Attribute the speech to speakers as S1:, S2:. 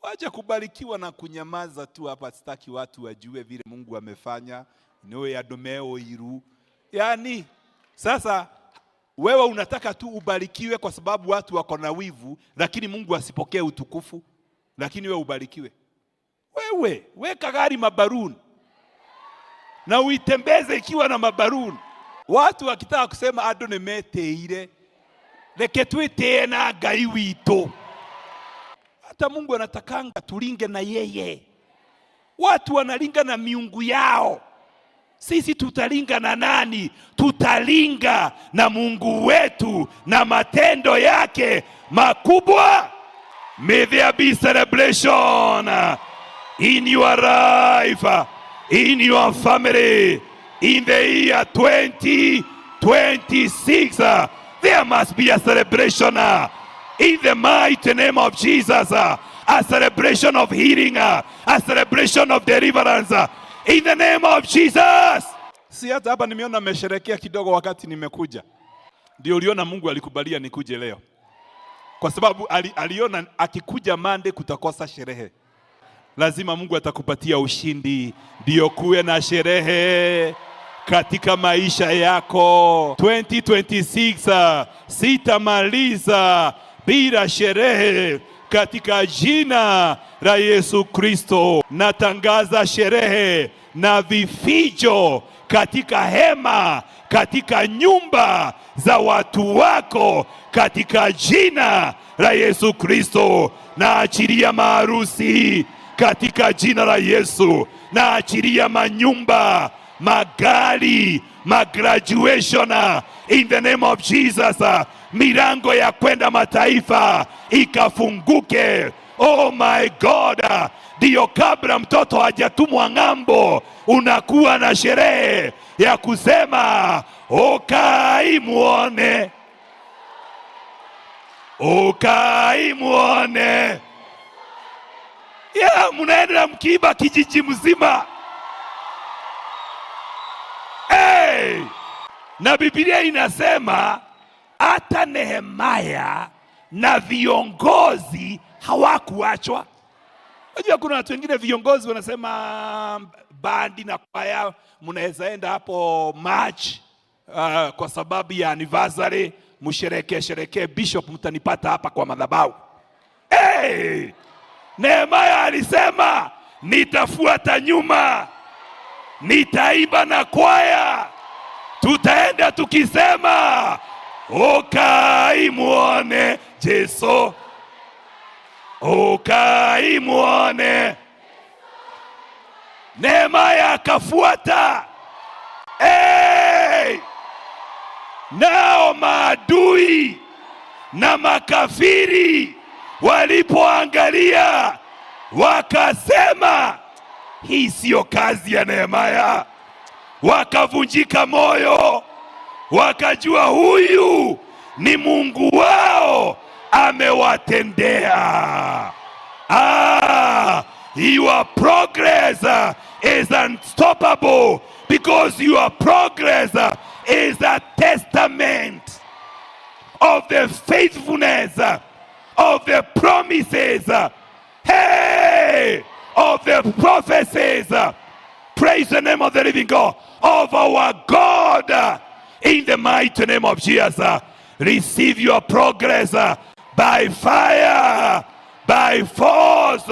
S1: Wacha kubarikiwa na kunyamaza tu hapa. Sitaki watu wajue vile Mungu amefanya. Niwe ya domeo iru. Yani, sasa wewe unataka tu ubarikiwe kwa sababu watu wako na wivu, lakini Mungu asipokee utukufu, lakini wewe ubarikiwe. Wewe, weka gari mabaruni na uitembeze ikiwa na mabaruni. Watu wakitaka kusema ado nimeteire, reke twitee na Ngai witũ. Hata Mungu anatakanga tulinge na yeye. Watu wanalinga na miungu yao. Sisi tutalinga na nani? Tutalinga na Mungu wetu na matendo yake makubwa. May there be celebration in your life, in your family, in the year 2026. There must be a celebration in the mighty name of Jesus. A celebration of healing, a celebration of deliverance. In the name of Jesus. Si hata hapa nimeona mmesherekea kidogo wakati nimekuja. Ndio uliona Mungu alikubalia nikuje leo. Kwa sababu aliona akikuja Monday kutakosa sherehe. Lazima Mungu atakupatia ushindi. Ndio kuwe na sherehe katika maisha yako. 2026 sitamaliza bila sherehe. Katika jina la Yesu Kristo natangaza sherehe na vifijo katika hema, katika nyumba za watu wako, katika jina la Yesu Kristo. Naachilia maharusi katika jina la Yesu. Naachilia manyumba, magari, graduation in the name of Jesus. Milango ya kwenda mataifa ikafunguke. Oh my God. Ndio kabla mtoto hajatumwa ng'ambo, unakuwa na sherehe ya kusema Okai muone, Okai muone. Ya mnaenda mkiba kijiji mzima. Hey! Na Biblia inasema hata Nehemia na viongozi hawakuachwa. Unajua kuna watu wengine viongozi wanasema bandi na kwaya mnaweza enda hapo March kwa sababu ya anniversary msherekee bishop mtanipata hapa kwa madhabahu. Hey! Nehemia alisema nitafuata nyuma, nitaimba na kwaya, tutaenda tukisema Okai muone Yesu, Okai muone. Nehemia akafuata. Hey! Nao maadui na makafiri walipoangalia wakasema hii sio kazi ya Nehemia. Wakavunjika moyo, wakajua huyu ni Mungu wao amewatendea. Your progress is unstoppable because your progress is a testament of the faithfulness of the promises, hey, of the prophecies. Praise the name of the living God, of our God, in the mighty name of Jesus. Receive your progress by fire, by force,